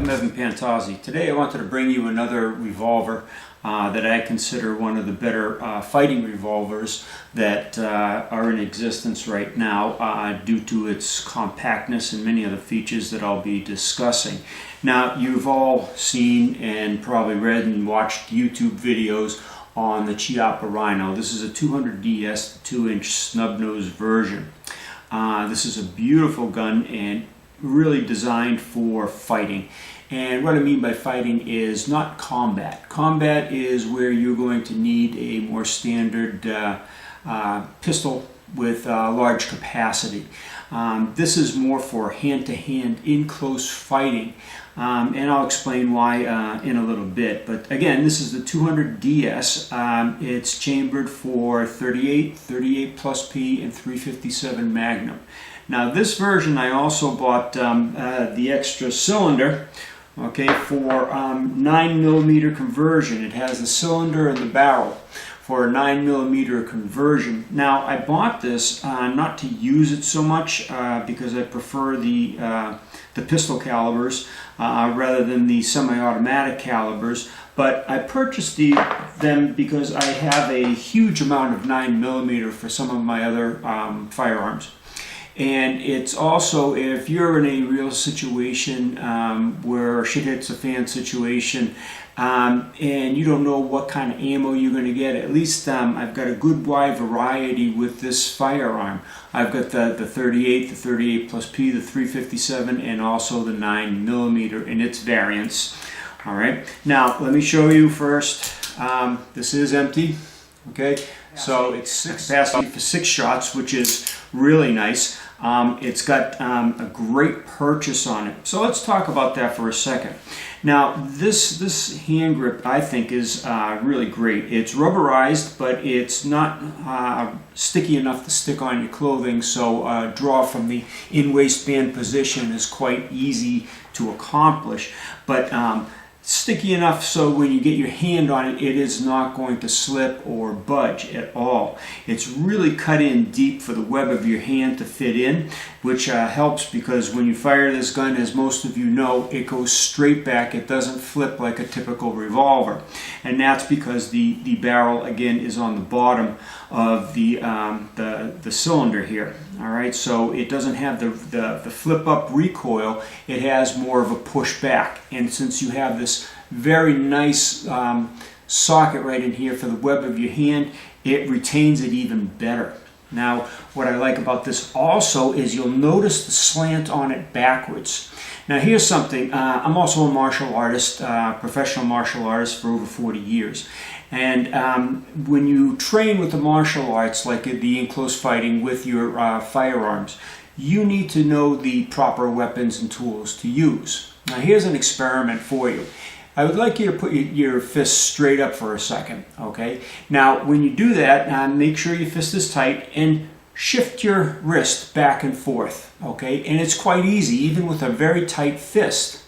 I'm Evan Pantazi. Today I wanted to bring you another revolver that I consider one of the better fighting revolvers that are in existence right now due to its compactness and many of the features that I'll be discussing. Now, you've all seen and probably read and watched YouTube videos on the Chiappa Rhino. This is a 200DS 2-inch snub-nose version. This is a beautiful gun and really designed for fighting. And what I mean by fighting is not combat. Combat is where you're going to need a more standard pistol with large capacity. This is more for hand-to-hand, in-close fighting. And I'll explain why in a little bit. But again, this is the 200DS. It's chambered for 38, 38 plus P, and 357 Magnum. Now this version I also bought the extra cylinder, okay, for 9mm conversion. It has the cylinder and the barrel for a 9mm conversion. Now I bought this not to use it so much because I prefer the pistol calibers rather than the semi-automatic calibers, but I purchased them because I have a huge amount of 9mm for some of my other firearms. And it's also, if you're in a real situation where shit hits a fan situation and you don't know what kind of ammo you're going to get, at least I've got a good wide variety with this firearm. I've got the 38, the 38 plus P, the 357, and also the 9mm in its variants. All right, now let me show you first. This is empty, okay? So it's capacity for 6 shots, which is really nice. It's got a great purchase on it. So let's talk about that for a second. Now this hand grip I think is really great. It's rubberized, but it's not sticky enough to stick on your clothing, so draw from the in-waistband position is quite easy to accomplish. But sticky enough so when you get your hand on it, it is not going to slip or budge at all. It's really cut in deep for the web of your hand to fit in, which helps because when you fire this gun, as most of you know, it goes straight back. It doesn't flip like a typical revolver. And that's because the barrel, again, is on the bottom of the cylinder here. All right, so it doesn't have the flip-up recoil. It has more of a push back. And since you have this very nice socket right in here for the web of your hand, it retains it even better. Now, what I like about this also is you'll notice the slant on it backwards. Now, here's something. I'm also a martial artist, professional martial artist for over 40 years. And when you train with the martial arts, like the in-close fighting with your firearms, you need to know the proper weapons and tools to use. Now, here's an experiment for you. I would like you to put your fist straight up for a second, okay? Now, when you do that, make sure your fist is tight and shift your wrist back and forth, okay? And it's quite easy, even with a very tight fist.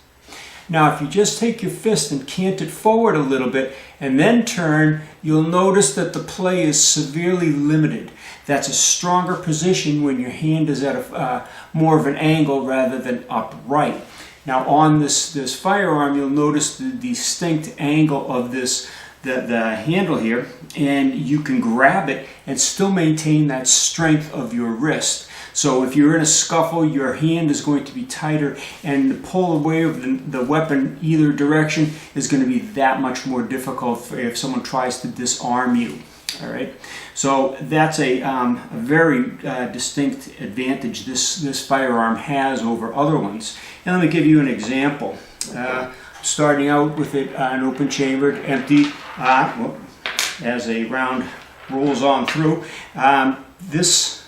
Now, if you just take your fist and cant it forward a little bit and then turn, you'll notice that the play is severely limited. That's a stronger position when your hand is at more of an angle rather than upright. Now, on this firearm, you'll notice the distinct angle of the handle here, and you can grab it and still maintain that strength of your wrist. So if you're in a scuffle, your hand is going to be tighter, and the pull away of the weapon either direction is going to be that much more difficult if someone tries to disarm you. All right, so that's a very distinct advantage this firearm has over other ones. And let me give you an example. Starting out with it an open chambered, empty, as a round rolls on through. This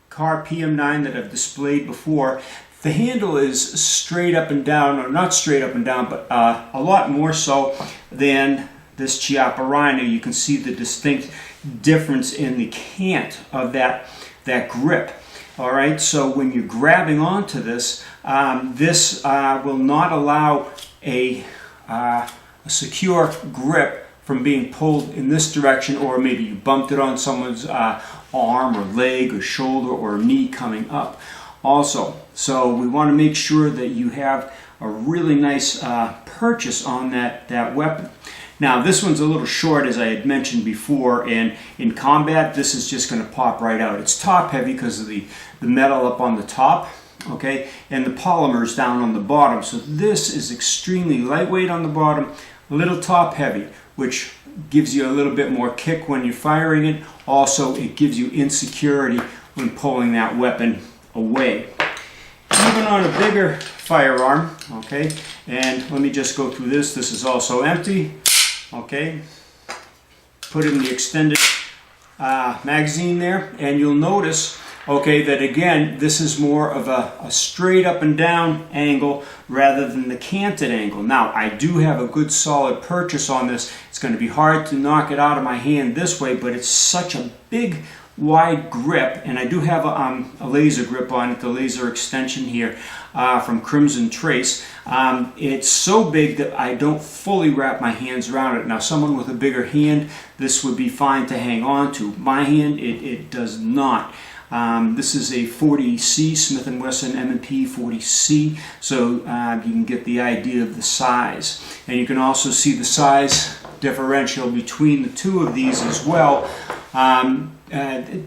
car PM9 that I've displayed before, the handle is straight up and down, or not straight up and down, but a lot more so than this Chiappa Rhino. You can see the distinct difference in the cant of that grip. All right, so when you're grabbing onto this, this will not allow a secure grip from being pulled in this direction, or maybe you bumped it on someone's arm or leg or shoulder or knee coming up. Also, so we want to make sure that you have a a really nice purchase on that weapon. Now this one's a little short, as I had mentioned before, and in combat this is just going to pop right out. It's top heavy because of the metal up on the top, okay, and the polymers down on the bottom. So this is extremely lightweight on the bottom, a little top heavy, which gives you a little bit more kick when you're firing it. Also, it gives you insecurity when pulling that weapon away. Even on a bigger firearm, okay, and let me just go through this. This is also empty, okay. Put in the extended magazine there, and you'll notice, okay, that again, this is more of a straight up and down angle rather than the canted angle. Now, I do have a good solid purchase on this. It's going to be hard to knock it out of my hand this way, but it's such a big, wide grip, and I do have a laser grip on it, the laser extension here from Crimson Trace. It's so big that I don't fully wrap my hands around it. Now, someone with a bigger hand, this would be fine to hang on to. My hand, it does not. This is a 40C, Smith & Wesson M&P 40C, so you can get the idea of the size. And you can also see the size differential between the two of these as well.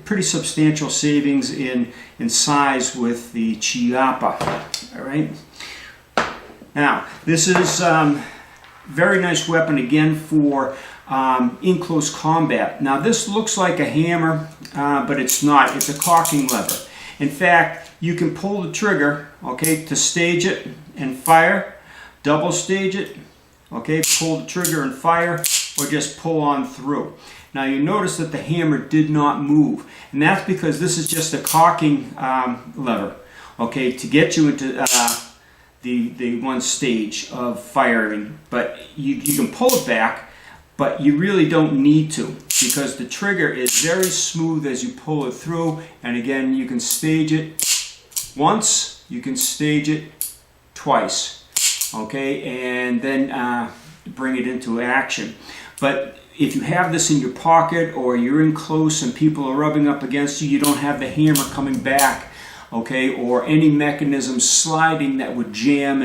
Pretty substantial savings in size with the Chiappa. All right. Now, this is very nice weapon again for in close combat. Now, this looks like a hammer, but it's not. It's a cocking lever. In fact, you can pull the trigger, okay, to stage it and fire, double stage it, okay, pull the trigger and fire, or just pull on through. Now you notice that the hammer did not move, and that's because this is just a cocking lever, okay, to get you into the one stage of firing. But you can pull it back, but you really don't need to, because the trigger is very smooth as you pull it through. And again, you can stage it once, you can stage it twice, okay, and then bring it into action. But if you have this in your pocket or you're in close and people are rubbing up against you, you don't have the hammer coming back, okay, or any mechanism sliding that would jam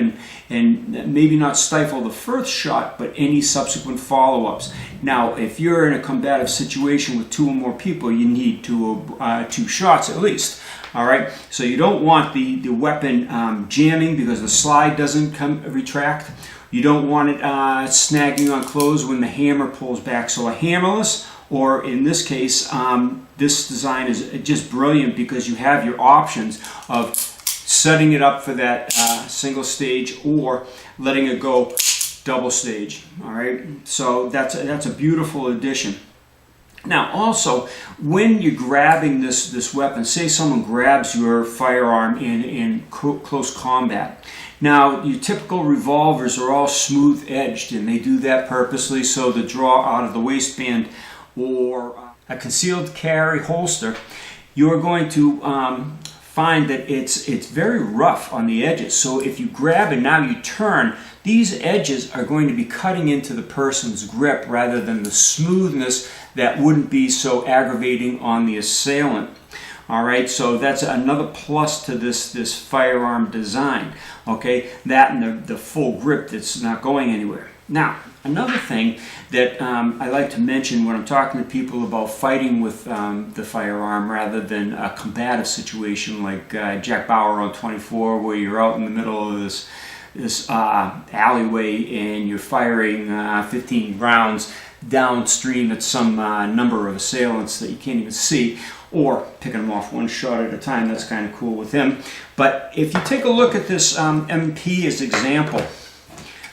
and maybe not stifle the first shot, but any subsequent follow-ups. Now, if you're in a combative situation with two or more people, you need two shots at least. All right, so you don't want the weapon jamming because the slide doesn't retract. You don't want it snagging on clothes when the hammer pulls back. So a hammerless, or in this case, this design is just brilliant because you have your options of setting it up for that single stage or letting it go double stage. All right, so that's a beautiful addition. Now, also, when you're grabbing this weapon, say someone grabs your firearm in close combat. Now, your typical revolvers are all smooth-edged, and they do that purposely so the draw out of the waistband or a concealed carry holster, you're going to find that it's very rough on the edges. So if you grab and now you turn, these edges are going to be cutting into the person's grip rather than the smoothness that wouldn't be so aggravating on the assailant. All right, so that's another plus to this firearm design. Okay, that and the full grip that's not going anywhere. Now, another thing that I like to mention when I'm talking to people about fighting with the firearm rather than a combative situation like Jack Bauer on 24, where you're out in the middle of this alleyway and you're firing 15 rounds downstream at some number of assailants that you can't even see, or picking them off one shot at a time. That's kind of cool with him. But if you take a look at this MP as example,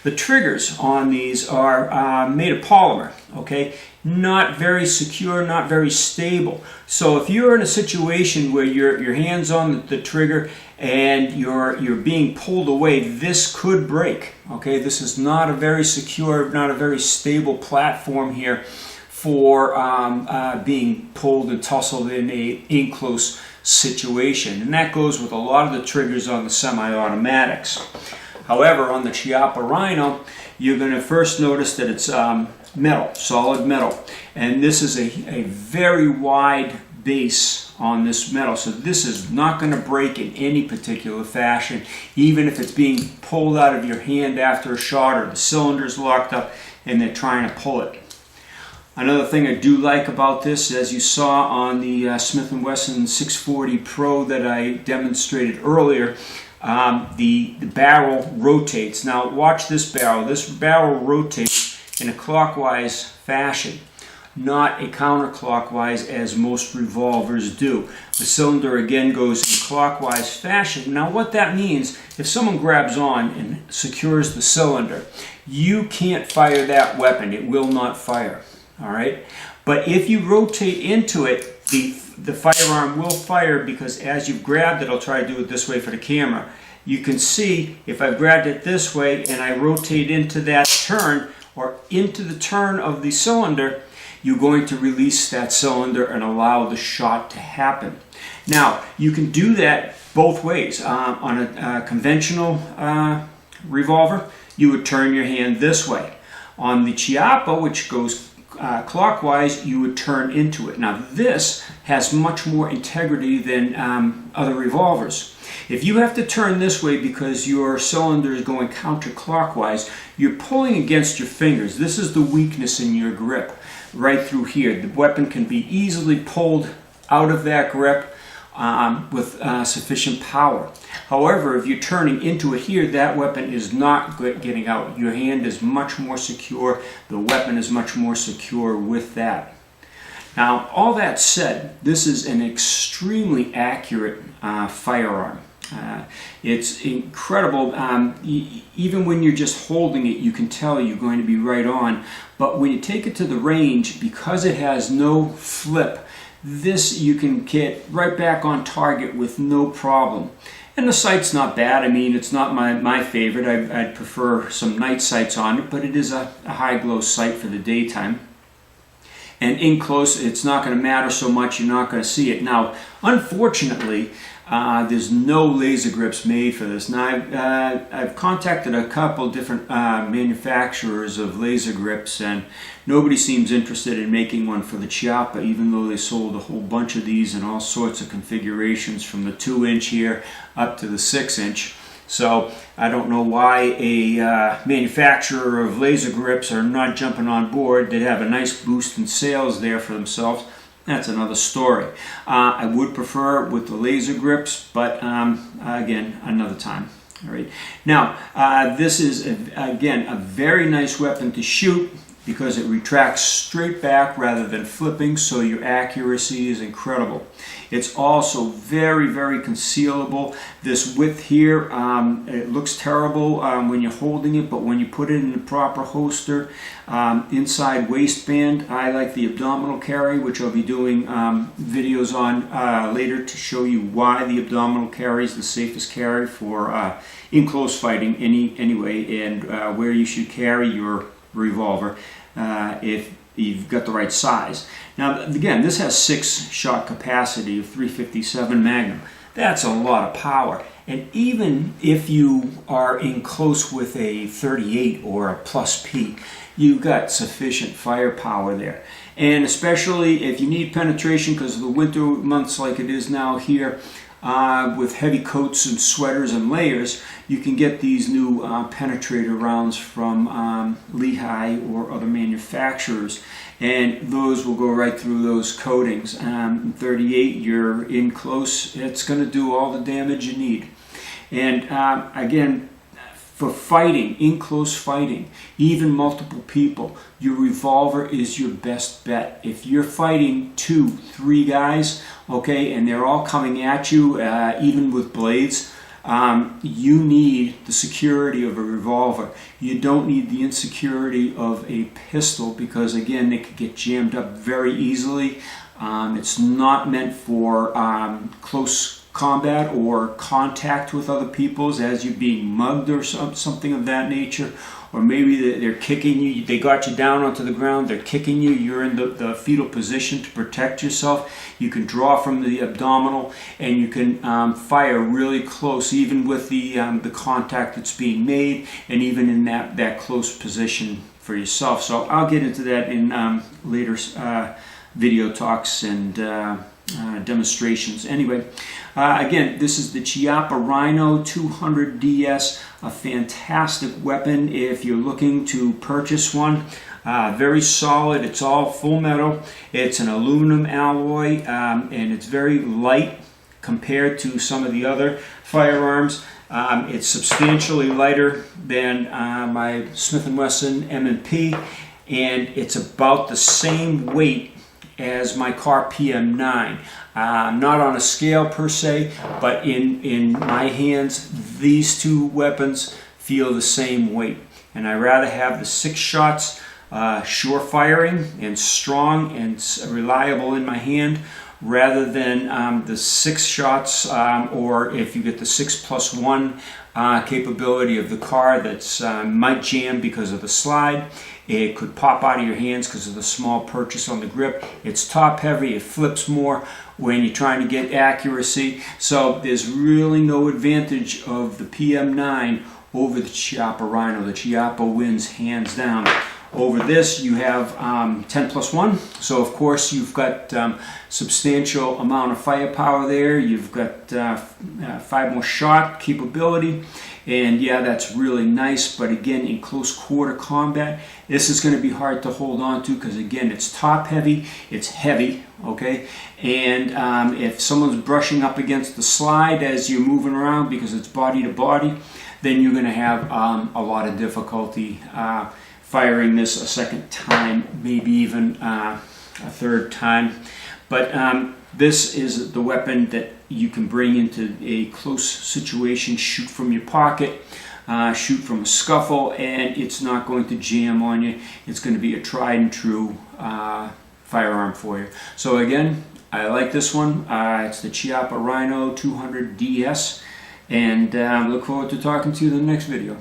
the triggers on these are made of polymer, okay? Not very secure, not very stable. So if you're in a situation where your hand's on the trigger and you're being pulled away, this could break, okay? This is not a very secure, not a very stable platform here for being pulled and tussled in a close situation. And that goes with a lot of the triggers on the semi-automatics. However, on the Chiappa Rhino, you're going to first notice that it's metal, solid metal. And this is a very wide base on this metal. So this is not going to break in any particular fashion, even if it's being pulled out of your hand after a shot or the cylinder's locked up and they're trying to pull it. Another thing I do like about this, as you saw on the Smith & Wesson 640 Pro that I demonstrated earlier, the barrel rotates. Now watch this barrel. This barrel rotates in a clockwise fashion, not a counterclockwise as most revolvers do. The cylinder again goes in clockwise fashion. Now what that means, if someone grabs on and secures the cylinder, you can't fire that weapon. It will not fire. All right, but if you rotate into it, the firearm will fire, because as you've grabbed it, I'll try to do it this way for the camera. You can see if I've grabbed it this way and I rotate into that turn or into the turn of the cylinder, you're going to release that cylinder and allow the shot to happen. Now, you can do that both ways. On a conventional revolver, you would turn your hand this way. On the Chiappa, which goes clockwise, you would turn into it. Now this has much more integrity than other revolvers. If you have to turn this way because your cylinder is going counterclockwise, you're pulling against your fingers. This is the weakness in your grip right through here. The weapon can be easily pulled out of that grip with sufficient power. However, if you're turning into it here, that weapon is not getting out. Your hand is much more secure. The weapon is much more secure with that. Now, all that said, this is an extremely accurate firearm. It's incredible. Even when you're just holding it, you can tell you're going to be right on. But when you take it to the range, because it has no flip, this you can get right back on target with no problem. And the sight's not bad. I mean, it's not my favorite. I'd prefer some night sights on it, but it is a high glow sight for the daytime. And in close, it's not going to matter so much. You're not going to see it. Now, unfortunately, there's no laser grips made for this. Now, I've contacted a couple different manufacturers of laser grips, and nobody seems interested in making one for the Chiappa, even though they sold a whole bunch of these in all sorts of configurations, from the 2-inch here up to the 6-inch. So I don't know why a manufacturer of laser grips are not jumping on board. They'd have a nice boost in sales there for themselves. That's another story. I would prefer with the laser grips, but again, another time. All right. Now, this is, again, a very nice weapon to shoot because it retracts straight back rather than flipping, so your accuracy is incredible. It's also very, very concealable. This width here, it looks terrible when you're holding it, but when you put it in the proper holster, inside waistband, I like the abdominal carry, which I'll be doing videos on later to show you why the abdominal carry is the safest carry for in-close fighting anyway, and where you should carry your revolver if you've got the right size. Now again, this has 6-shot capacity of 357 Magnum. That's a lot of power, and even if you are in close with a 38 or a plus P, you've got sufficient firepower there. And especially if you need penetration, because of the winter months like it is now here, with heavy coats and sweaters and layers, you can get these new penetrator rounds from Lehigh or other manufacturers, and those will go right through those coatings. 38, you're in close, it's going to do all the damage you need. And again, for fighting, in close fighting, even multiple people, your revolver is your best bet. If you're fighting 2, 3 guys, okay, and they're all coming at you, even with blades, you need the security of a revolver. You don't need the insecurity of a pistol, because again, they could get jammed up very easily. It's not meant for close combat or contact with other people's as you're being mugged or something of that nature, or maybe they're kicking you, they got you down onto the ground, they're kicking you, you're in the fetal position to protect yourself. You can draw from the abdominal, and you can fire really close, even with the contact that's being made, and even in that close position for yourself. So I'll get into that in later video talks and demonstrations. Anyway, again, this is the Chiappa Rhino 200DS, a fantastic weapon if you're looking to purchase one. Very solid. It's all full metal. It's an aluminum alloy, and it's very light compared to some of the other firearms. It's substantially lighter than my Smith & Wesson M&P, and it's about the same weight as my car PM9. Not on a scale per se, but in my hands, these two weapons feel the same weight. And I rather have the 6 shots sure firing and strong and reliable in my hand, rather than the 6 shots, or if you get the 6+1 capability of the car that's might jam because of the slide. It could pop out of your hands because of the small purchase on the grip. It's top heavy, it flips more when you're trying to get accuracy. So there's really no advantage of the PM9 over the Chiappa Rhino. The Chiappa wins hands down. Over this you have 10+1, so of course you've got substantial amount of firepower there. You've got 5 more shot capability, and yeah, that's really nice. But again, in close quarter combat, this is going to be hard to hold on to because again, it's top heavy, it's heavy, okay? And if someone's brushing up against the slide as you're moving around because it's body to body, then you're going to have a lot of difficulty firing this a second time, maybe even a third time. But this is the weapon that you can bring into a close situation, shoot from your pocket, shoot from a scuffle, and it's not going to jam on you. It's going to be a tried and true firearm for you. So again, I like this one. It's the Chiappa Rhino 200DS, and look forward to talking to you in the next video.